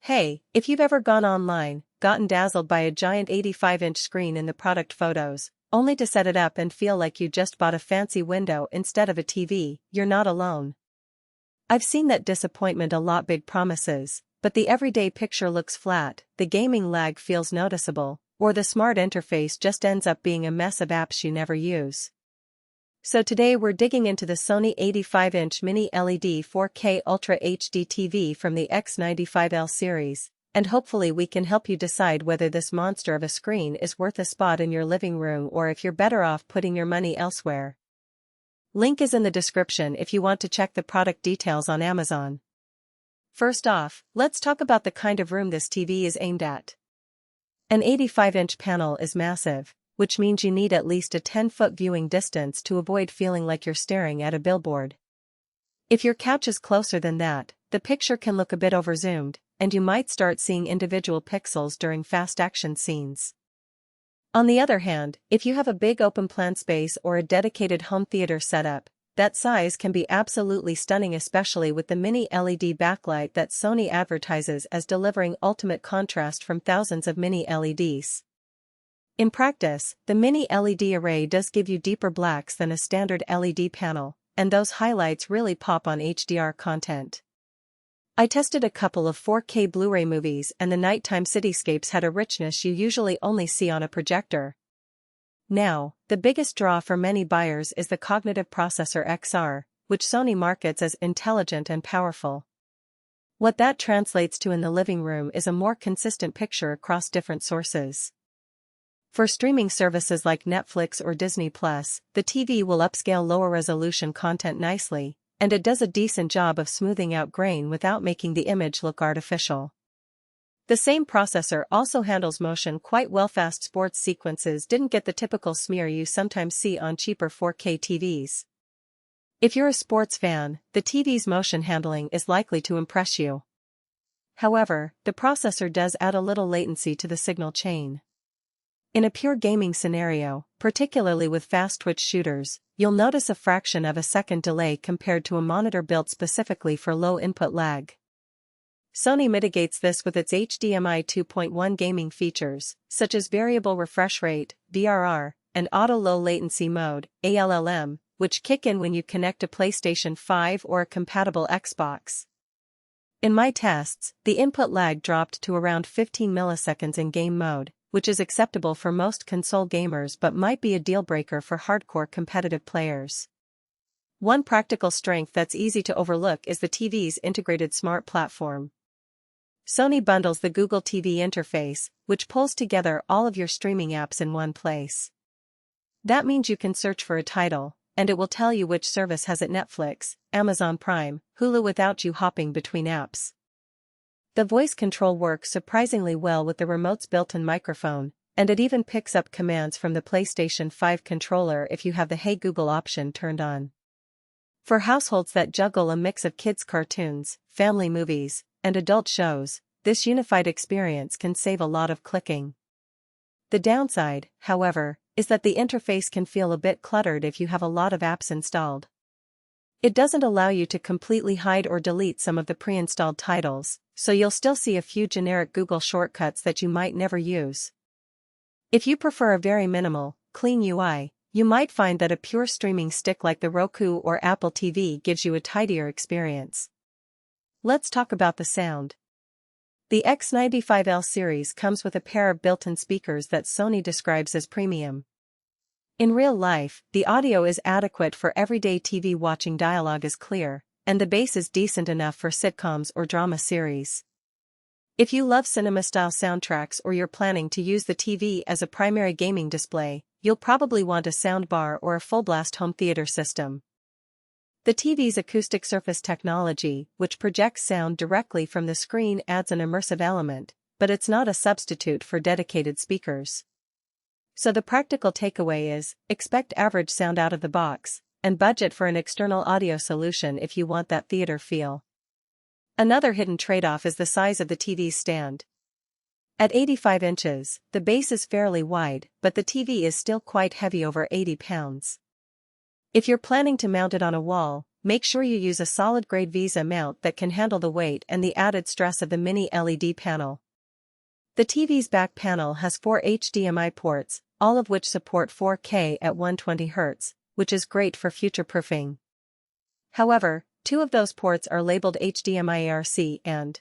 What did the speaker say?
Hey, if you've ever gone online, gotten dazzled by a giant 85-inch screen in the product photos, only to set it up and feel like you just bought a fancy window instead of a TV, you're not alone. I've seen that disappointment a lot. Big promises, but the everyday picture looks flat, the gaming lag feels noticeable, or the smart interface just ends up being a mess of apps you never use. So today we're digging into the Sony 85-inch Mini LED 4K Ultra HD TV from the X95L series, and hopefully we can help you decide whether this monster of a screen is worth a spot in your living room or if you're better off putting your money elsewhere. Link is in the description if you want to check the product details on Amazon. First off, let's talk about the kind of room this TV is aimed at. An 85-inch panel is massive, which means you need at least a 10-foot viewing distance to avoid feeling like you're staring at a billboard. If your couch is closer than that, the picture can look a bit overzoomed, and you might start seeing individual pixels during fast action scenes. On the other hand, if you have a big open-plan space or a dedicated home theater setup, that size can be absolutely stunning, especially with the mini LED backlight that Sony advertises as delivering ultimate contrast from thousands of mini LEDs. In practice, the mini LED array does give you deeper blacks than a standard LED panel, and those highlights really pop on HDR content. I tested a couple of 4K Blu-ray movies and the nighttime cityscapes had a richness you usually only see on a projector. Now, the biggest draw for many buyers is the cognitive processor XR, which Sony markets as intelligent and powerful. What that translates to in the living room is a more consistent picture across different sources. For streaming services like Netflix or Disney+, the TV will upscale lower-resolution content nicely, and it does a decent job of smoothing out grain without making the image look artificial. The same processor also handles motion quite well. Fast sports sequences didn't get the typical smear you sometimes see on cheaper 4K TVs. If you're a sports fan, the TV's motion handling is likely to impress you. However, the processor does add a little latency to the signal chain. In a pure gaming scenario, particularly with fast-twitch shooters, you'll notice a fraction of a second delay compared to a monitor built specifically for low input lag. Sony mitigates this with its HDMI 2.1 gaming features, such as variable refresh rate, VRR, and auto low latency mode, ALLM, which kick in when you connect a PlayStation 5 or a compatible Xbox. In my tests, the input lag dropped to around 15 milliseconds in game mode, which is acceptable for most console gamers but might be a deal-breaker for hardcore competitive players. One practical strength that's easy to overlook is the TV's integrated smart platform. Sony bundles the Google TV interface, which pulls together all of your streaming apps in one place. That means you can search for a title, and it will tell you which service has it: Netflix, Amazon Prime, Hulu, without you hopping between apps. The voice control works surprisingly well with the remote's built-in microphone, and it even picks up commands from the PlayStation 5 controller if you have the Hey Google option turned on. For households that juggle a mix of kids' cartoons, family movies, and adult shows, this unified experience can save a lot of clicking. The downside, however, is that the interface can feel a bit cluttered if you have a lot of apps installed. It doesn't allow you to completely hide or delete some of the pre-installed titles, so you'll still see a few generic Google shortcuts that you might never use. If you prefer a very minimal, clean UI, you might find that a pure streaming stick like the Roku or Apple TV gives you a tidier experience. Let's talk about the sound. The X95L series comes with a pair of built-in speakers that Sony describes as premium. In real life, the audio is adequate for everyday TV watching, dialogue is clear, and the bass is decent enough for sitcoms or drama series. If you love cinema-style soundtracks or you're planning to use the TV as a primary gaming display, you'll probably want a soundbar or a full-blast home theater system. The TV's acoustic surface technology, which projects sound directly from the screen, adds an immersive element, but it's not a substitute for dedicated speakers. So the practical takeaway is, expect average sound out of the box, and budget for an external audio solution if you want that theater feel. Another hidden trade-off is the size of the TV's stand. At 85 inches, the base is fairly wide, but the TV is still quite heavy, over 80 pounds. If you're planning to mount it on a wall, make sure you use a solid-grade VISA mount that can handle the weight and the added stress of the mini LED panel. The TV's back panel has 4 HDMI ports, all of which support 4K at 120Hz, which is great for future-proofing. However, 2 of those ports are labeled HDMI ARC and